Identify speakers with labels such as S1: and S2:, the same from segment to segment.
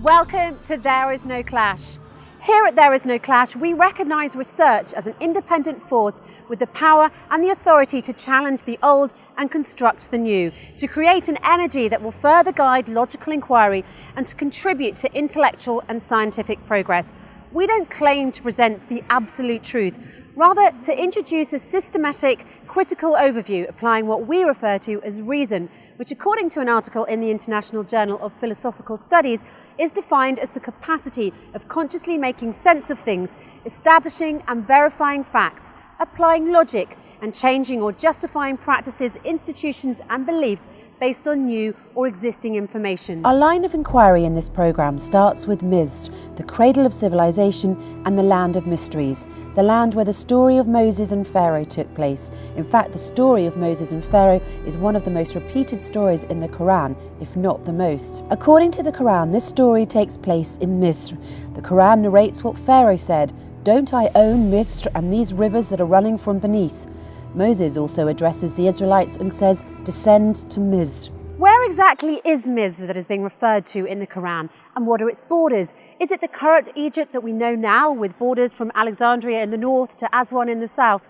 S1: Welcome to There Is No Clash. Here at There Is No Clash, we recognise research as an independent force with the power and the authority to challenge the old and construct the new, to create an energy that will further guide logical inquiry and to contribute to intellectual and scientific progress. We don't claim to present the absolute truth, rather to introduce a systematic, critical overview applying what we refer to as reason, which according to an article in the International Journal of Philosophical Studies is defined as the capacity of consciously making sense of things, establishing and verifying facts, applying logic and changing or justifying practices, institutions and beliefs based on new or existing information.
S2: Our line of inquiry in this programme starts with Misr, the cradle of civilization and the land of mysteries, the land where the story of Moses and Pharaoh took place. In fact, the story of Moses and Pharaoh is one of the most repeated stories in the Quran, if not the most. According to the Quran, this story takes place in Misr. The Quran narrates what Pharaoh said: "Don't I own Misr and these rivers that are running from beneath?" Moses also addresses the Israelites and says, "Descend to Misr."
S1: Where exactly is Misr that is being referred to in the Quran, and what are its borders? Is it the current Egypt that we know now, with borders from Alexandria in the north to Aswan in the south?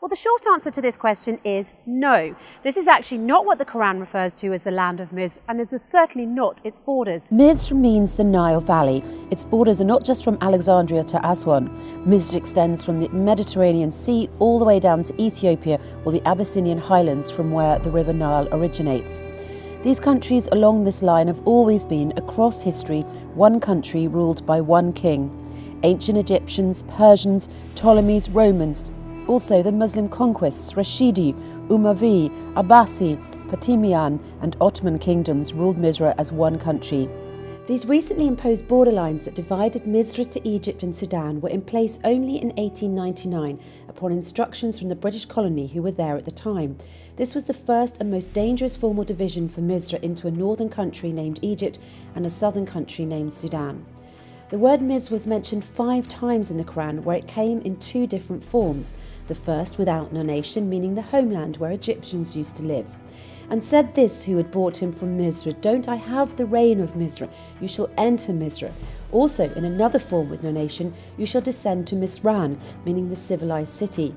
S1: Well, the short answer to this question is no. This is actually not what the Quran refers to as the land of Misr, and this is certainly not its borders.
S2: Misr means the Nile Valley. Its borders are not just from Alexandria to Aswan. Misr extends from the Mediterranean Sea all the way down to Ethiopia or the Abyssinian highlands from where the River Nile originates. These countries along this line have always been, across history, one country ruled by one king. Ancient Egyptians, Persians, Ptolemies, Romans. Also the Muslim conquests, Rashidi, Umayyads, Abbasi, Fatimiyyan and Ottoman kingdoms ruled Misr as one country. These recently imposed borderlines that divided Misr to Egypt and Sudan were in place only in 1899 upon instructions from the British colony who were there at the time. This was the first and most dangerous formal division for Misr into a northern country named Egypt and a southern country named Sudan. The word Misr was mentioned 5 times in the Quran, where it came in 2 different forms. The first without nonation, meaning the homeland where Egyptians used to live. And said this who had brought him from Misr: "Don't I have the reign of Misr? You shall enter Misr." Also in another form with nonation, "You shall descend to Misran," meaning the civilized city.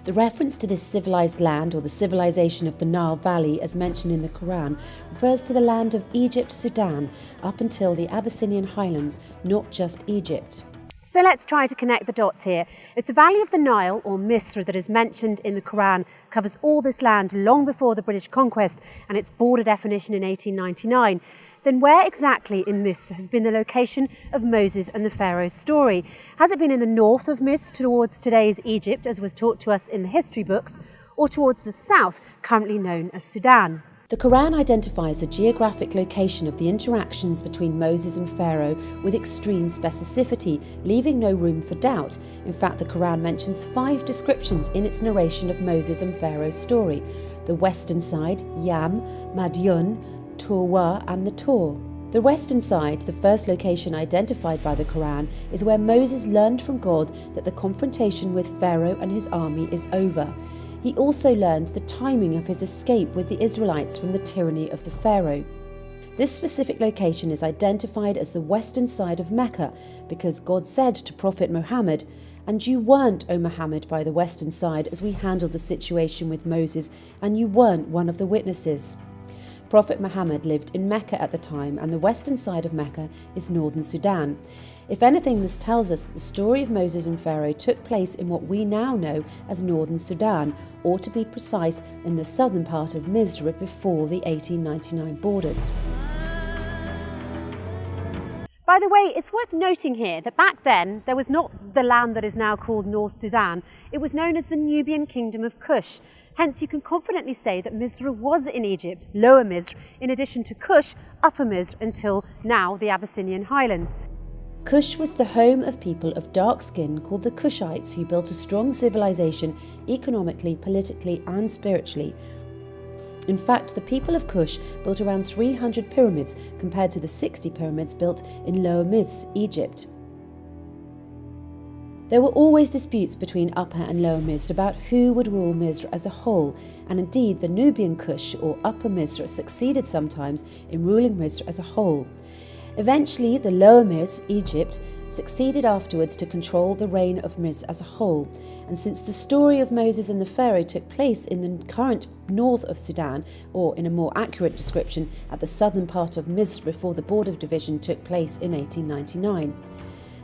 S2: The reference to this civilized land, or the civilization of the Nile Valley as mentioned in the Quran, refers to the land of Egypt, Sudan, up until the Abyssinian highlands, not just Egypt.
S1: So let's try to connect the dots here. If the Valley of the Nile, or Misr, that is mentioned in the Quran covers all this land long before the British conquest and its border definition in 1899, then where exactly in Misr has been the location of Moses and the Pharaoh's story? Has it been in the north of Misr towards today's Egypt, as was taught to us in the history books, or towards the south, currently known as Sudan?
S2: The Quran identifies the geographic location of the interactions between Moses and Pharaoh with extreme specificity, leaving no room for doubt. In fact, the Quran mentions 5 descriptions in its narration of Moses and Pharaoh's story: the western side, Yam, Madyun, Torwa and the Tor. The western side, the first location identified by the Quran, is where Moses learned from God that the confrontation with Pharaoh and his army is over. He also learned the timing of his escape with the Israelites from the tyranny of the Pharaoh. This specific location is identified as the western side of Mecca because God said to Prophet Muhammad, "And you weren't, O Muhammad, by the western side as we handled the situation with Moses, and you weren't one of the witnesses." Prophet Muhammad lived in Mecca at the time, and the western side of Mecca is northern Sudan. If anything, this tells us that the story of Moses and Pharaoh took place in what we now know as northern Sudan, or to be precise, in the southern part of Misr before the 1899 borders.
S1: By the way, it's worth noting here that back then there was not the land that is now called North Sudan. It was known as the Nubian Kingdom of Kush. Hence you can confidently say that Misr was in Egypt, Lower Misr, in addition to Kush, Upper Misr, until now the Abyssinian highlands.
S2: Kush was the home of people of dark skin called the Kushites, who built a strong civilization economically, politically and spiritually. In fact, the people of Kush built around 300 pyramids compared to the 60 pyramids built in Lower Misr, Egypt. There were always disputes between Upper and Lower Misr about who would rule Misr as a whole, and indeed the Nubian Kush or Upper Misr succeeded sometimes in ruling Misr as a whole. Eventually, the Lower Misr, Egypt, succeeded afterwards to control the reign of Misr as a whole. And since the story of Moses and the Pharaoh took place in the current north of Sudan, or in a more accurate description, at the southern part of Misr before the border division took place in 1899.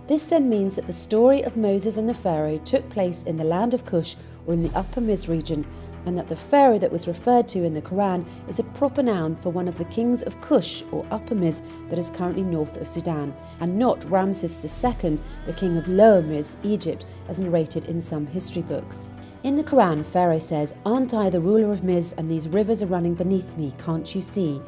S2: This then means that the story of Moses and the Pharaoh took place in the land of Cush, or in the Upper Misr region, and that the Pharaoh that was referred to in the Quran is a proper noun for one of the kings of Cush, or Upper Misr, that is currently north of Sudan, and not Ramses II, the king of Lower Misr, Egypt, as narrated in some history books. In the Quran, Pharaoh says, "Aren't I the ruler of Misr, and these rivers are running beneath me, can't you see?"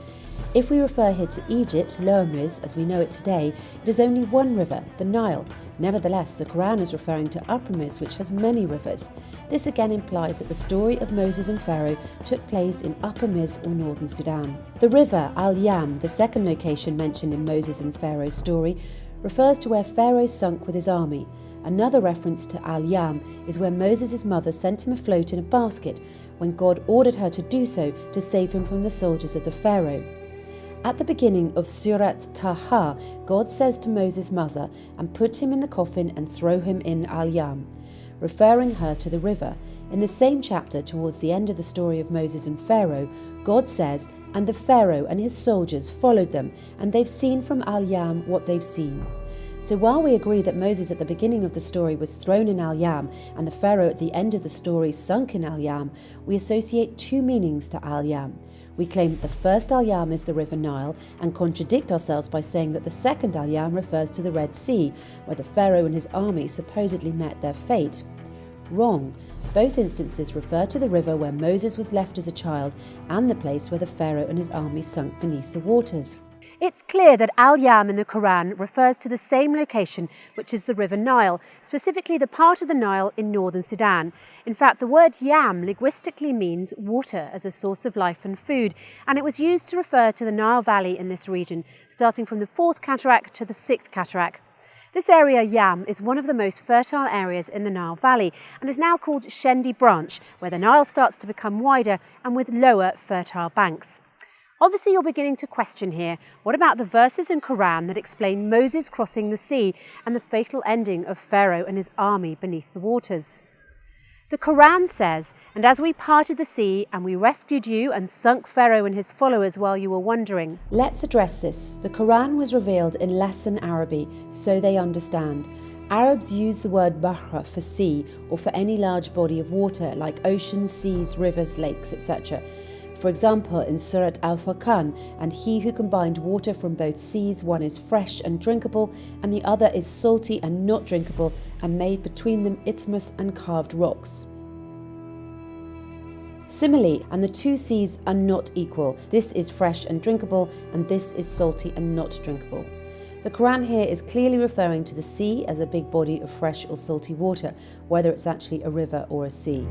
S2: If we refer here to Egypt, Lower Misr, as we know it today, it is only one river, the Nile. Nevertheless, the Quran is referring to Upper Misr, which has many rivers. This again implies that the story of Moses and Pharaoh took place in Upper Misr or northern Sudan. The river Al-Yam, the second location mentioned in Moses and Pharaoh's story, refers to where Pharaoh sunk with his army. Another reference to Al-Yam is where Moses' mother sent him afloat in a basket when God ordered her to do so to save him from the soldiers of the Pharaoh. At the beginning of Surat Taha, God says to Moses' mother, "And put him in the coffin and throw him in Al-Yam," referring her to the river. In the same chapter, towards the end of the story of Moses and Pharaoh, God says, "And the Pharaoh and his soldiers followed them, and they've seen from Al-Yam what they've seen." So while we agree that Moses at the beginning of the story was thrown in Al-Yam and the Pharaoh at the end of the story sunk in Al-Yam, we associate two meanings to Al-Yam. We claim that the first Al-Yam is the River Nile and contradict ourselves by saying that the second Al-Yam refers to the Red Sea, where the Pharaoh and his army supposedly met their fate. Wrong. Both instances refer to the river where Moses was left as a child and the place where the Pharaoh and his army sunk beneath the waters.
S1: It's clear that Al-Yam in the Quran refers to the same location, which is the River Nile, specifically the part of the Nile in northern Sudan. In fact, the word yam linguistically means water as a source of life and food, and it was used to refer to the Nile Valley in this region, starting from the 4th cataract to the 6th cataract. This area, Yam, is one of the most fertile areas in the Nile Valley and is now called Shendi Branch, where the Nile starts to become wider and with lower fertile banks. Obviously, you're beginning to question here, what about the verses in Quran that explain Moses crossing the sea and the fatal ending of Pharaoh and his army beneath the waters? The Quran says, "And as we parted the sea, and we rescued you and sunk Pharaoh and his followers while you were wandering."
S2: Let's address this. The Quran was revealed in Lesson Arabic, so they understand. Arabs use the word bahra for sea or for any large body of water like oceans, seas, rivers, lakes, etc. For example, in Surat Al-Furqan, "And he who combined water from both seas, one is fresh and drinkable, and the other is salty and not drinkable, and made between them isthmus and carved rocks." Similarly, "And the two seas are not equal. This is fresh and drinkable, and this is salty and not drinkable." The Quran here is clearly referring to the sea as a big body of fresh or salty water, whether it's actually a river or a sea.